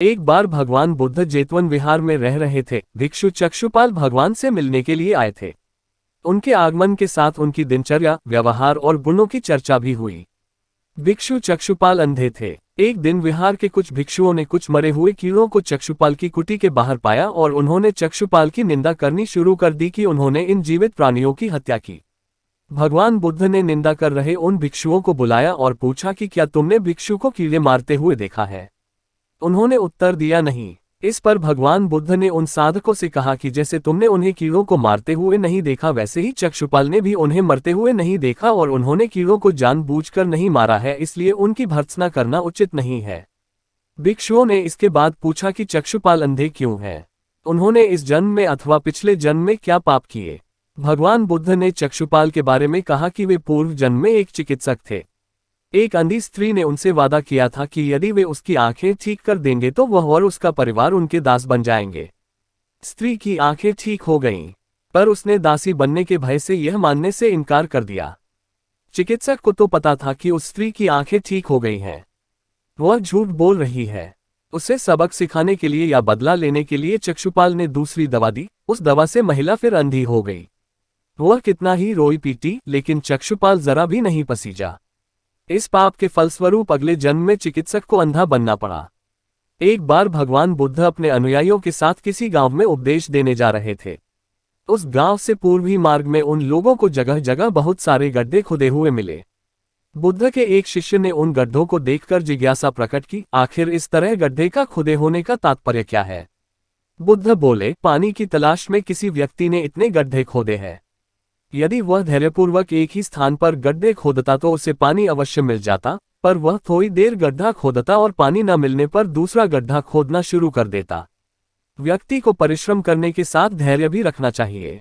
एक बार भगवान बुद्ध जेतवन विहार में रह रहे थे। भिक्षु चक्षुपाल भगवान से मिलने के लिए आए थे। उनके आगमन के साथ उनकी दिनचर्या, व्यवहार और गुणों की चर्चा भी हुई। भिक्षु चक्षुपाल अंधे थे। एक दिन विहार के कुछ भिक्षुओं ने कुछ मरे हुए कीड़ों को चक्षुपाल की कुटी के बाहर पाया और उन्होंने चक्षुपाल की निंदा करनी शुरू कर दी कि उन्होंने इन जीवित प्राणियों की हत्या की। भगवान बुद्ध ने निंदा कर रहे उन भिक्षुओं को बुलाया और पूछा कि क्या तुमने भिक्षु को कीड़े मारते हुए देखा है? उन्होंने उत्तर दिया नहीं। इस पर भगवान बुद्ध ने उन साधकों से कहा कि जैसे तुमने उन्हें कीड़ों को मारते हुए नहीं देखा, वैसे ही चक्षुपाल ने भी उन्हें मरते हुए नहीं देखा और उन्होंने कीड़ों को जानबूझकर नहीं मारा है, इसलिए उनकी भर्त्सना करना उचित नहीं है। भिक्षुओं ने इसके बाद पूछा कि चक्षुपाल अंधे क्यों हैं? उन्होंने इस जन्म में अथवा पिछले जन्म में क्या पाप किए? भगवान बुद्ध ने चक्षुपाल के बारे में कहा कि वे पूर्व जन्म में एक चिकित्सक थे। एक अंधी स्त्री ने उनसे वादा किया था कि यदि वे उसकी आंखें ठीक कर देंगे तो वह और उसका परिवार उनके दास बन जाएंगे। स्त्री की आंखें ठीक हो गईं, पर उसने दासी बनने के भय से यह मानने से इनकार कर दिया। चिकित्सक को तो पता था कि उस स्त्री की आंखें ठीक हो गई हैं। वह झूठ बोल रही है। उसे सबक सिखाने के लिए या बदला लेने के लिए चक्षुपाल ने दूसरी दवा दी। उस दवा से महिला फिर अंधी हो गई। वह कितना ही रोई पीटी, लेकिन चक्षुपाल जरा भी नहीं पसीजा। इस पाप के फलस्वरूप अगले जन्म में चिकित्सक को अंधा बनना पड़ा। एक बार भगवान बुद्ध अपने अनुयायियों के साथ किसी गांव में उपदेश देने जा रहे थे। उस गांव से पूर्वी मार्ग में उन लोगों को जगह जगह बहुत सारे गड्ढे खुदे हुए मिले। बुद्ध के एक शिष्य ने उन गड्ढों को देखकर जिज्ञासा प्रकट की, आखिर इस तरह गड्ढे का खुदे होने का तात्पर्य क्या है? बुद्ध बोले, पानी की तलाश में किसी व्यक्ति ने इतने गड्ढे खोदे हैं। यदि वह धैर्यपूर्वक एक ही स्थान पर गड्ढे खोदता तो उसे पानी अवश्य मिल जाता, पर वह थोड़ी देर गड्ढा खोदता और पानी न मिलने पर दूसरा गड्ढा खोदना शुरू कर देता। व्यक्ति को परिश्रम करने के साथ धैर्य भी रखना चाहिए।